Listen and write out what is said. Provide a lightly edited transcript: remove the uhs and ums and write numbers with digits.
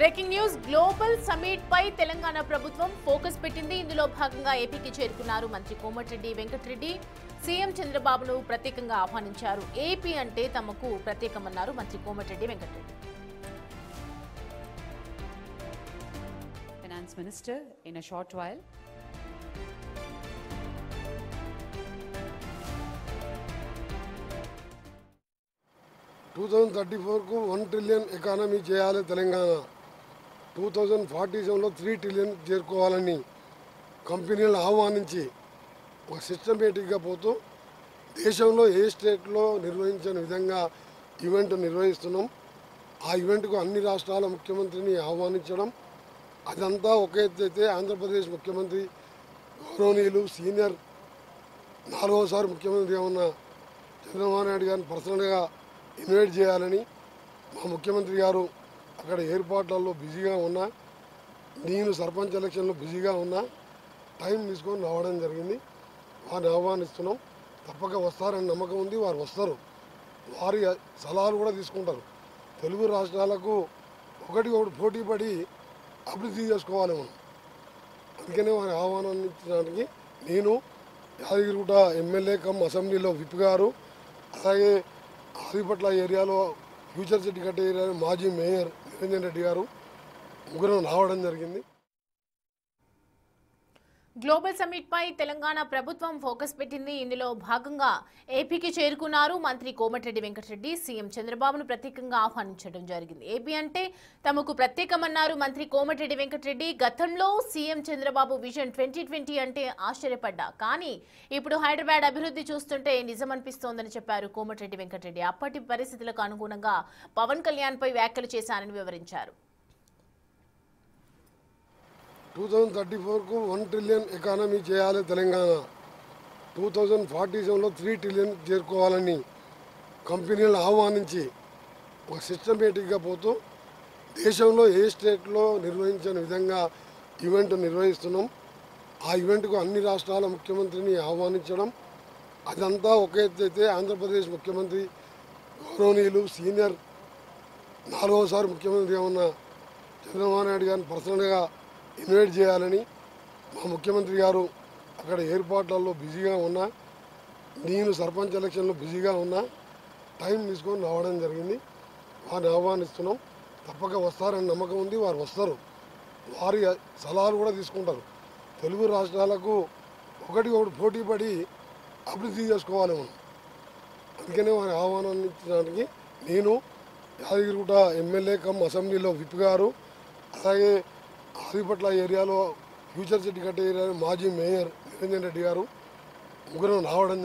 Breaking news global summit పై తెలంగాణ ప్రభుత్వం focus పెట్టింది. ఇందులో భాగంగా ఏపీకి చేరుకున్నారు మంత్రి కోమటిరెడ్డి వెంకటరెడ్డి. సీఎం చంద్రబాబును ప్రత్యేకంగా ఆహ్వానించారు. ఏపీ అంటే తమకు ప్రత్యేకమన్నారు మంత్రి Komatireddy Venkatreddy. Finance Minister in a short while. टू 2034 को 1 ट्रिलियन ఎకానమీ చేయాలి తెలంగాణ 2047లో 3 ట్రిలియన్ చేరుకోవాలని కంపెనీలను ఆహ్వానించి ఒక సిస్టమేటిక్గా పోతూ దేశంలో ఏ స్టేట్లో నిర్వహించిన విధంగా ఈవెంట్ నిర్వహిస్తున్నాం. ఆ ఈవెంట్కు అన్ని రాష్ట్రాల ముఖ్యమంత్రిని ఆహ్వానించడం అదంతా ఒక ఎత్తు అయితే ఆంధ్రప్రదేశ్ ముఖ్యమంత్రి గౌరవనీయులు సీనియర్ 4వసారి ముఖ్యమంత్రిగా ఉన్న చంద్రబాబు నాయుడు గారిని పర్సనల్గా ఇన్వైట్ చేయాలని మా ముఖ్యమంత్రి గారు అక్కడ ఏర్పాట్లలో బిజీగా ఉన్నా, నేను సర్పంచ్ ఎలక్షన్లో బిజీగా ఉన్నా టైం తీసుకొని రావడం జరిగింది. వారిని ఆహ్వానిస్తున్నాం. తప్పక వస్తారని నమ్మకం ఉంది. వారు వస్తారు. వారి సలహాలు కూడా తీసుకుంటారు. తెలుగు రాష్ట్రాలకు ఒకటి పోటీ పడి అభివృద్ధి చేసుకోవాలి మనం. అందుకనే వారి ఆహ్వానించడానికి నేను యాదగిరిగుట్ట ఎమ్మెల్యే కమ్ అసెంబ్లీలో విప్ గారు, అలాగే ఆదిపట్ల ఏరియాలో ఫ్యూచర్ సిటీ కట్టే ఏరియాలో మాజీ మేయర్ నిరంజన్ రెడ్డి గారు ముగ్గురు రావడం జరిగింది. గ్లోబల్ సమిట్ పై తెలంగాణ ప్రభుత్వం ఫోకస్ పెట్టింది. ఇందులో భాగంగా ఏపీకి చేరుకున్నారు మంత్రి కోమటిరెడ్డి వెంకటరెడ్డి. సీఎం చంద్రబాబును ప్రత్యేకంగా ఆహ్వానించడం జరిగింది. ఏపీ అంటే తమకు ప్రత్యేకమన్నారు మంత్రి కోమటిరెడ్డి వెంకటరెడ్డి. గతంలో సీఎం చంద్రబాబు విజన్ 2020 అంటే ఆశ్చర్యపడ్డా, కానీ ఇప్పుడు హైదరాబాద్ అభివృద్ధి చూస్తుంటే నిజమనిపిస్తోందని చెప్పారు కోమటిరెడ్డి వెంకటరెడ్డి. అప్పటి పరిస్థితులకు అనుగుణంగా పవన్ కళ్యాణ్ పై వ్యాఖ్యలు చేశారని వివరించారు. 2034 को 1 ట్రిలియన్ ఎకానమీ చేయాలి తెలంగాణ 2047లో 3 ట్రిలియన్ చేరుకోవాలని కంపెనీలను ఆహ్వానించి ఒక సిస్టమేటిక్గా పోతూ దేశంలో ఏ స్టేట్లో నిర్వహించిన విధంగా ఈవెంట్ నిర్వహిస్తున్నాం. ఆ ఈవెంట్కు అన్ని రాష్ట్రాల ముఖ్యమంత్రిని ఆహ్వానించడం అదంతా ఒక ఎత్తు అయితే ఆంధ్రప్రదేశ్ ముఖ్యమంత్రి గౌరవనీయులు సీనియర్ 4వసారి ముఖ్యమంత్రిగా ఉన్న చంద్రబాబు నాయుడు గారిని పర్సనల్గా ఇన్వైట్ చేయాలని మా ముఖ్యమంత్రి గారు అక్కడ ఏర్పాట్లలో బిజీగా ఉన్నా, నేను సర్పంచ్ ఎలక్షన్లో బిజీగా ఉన్నా టైం తీసుకొని రావడం జరిగింది. వారిని ఆహ్వానిస్తున్నాం. తప్పక వస్తారని నమ్మకం ఉంది. వారు వస్తారు. వారి సలహాలు కూడా తీసుకుంటారు. తెలుగు రాష్ట్రాలకు ఒకటి పోటీ పడి అభివృద్ధి చేసుకోవాలి మనం. అందుకనే వారి ఆహ్వానించడానికి నేను యాదగిరిగుట్ట ఎమ్మెల్యే కమ్ అసెంబ్లీలో విప్ గారు, అలాగే ఆదిపట్ల ఏరియాలో ఫ్యూచర్ సిటీ కట్టే ఏరియాలో మాజీ మేయర్ నిరంజన్ రెడ్డి గారు ముగ్గురు రావడం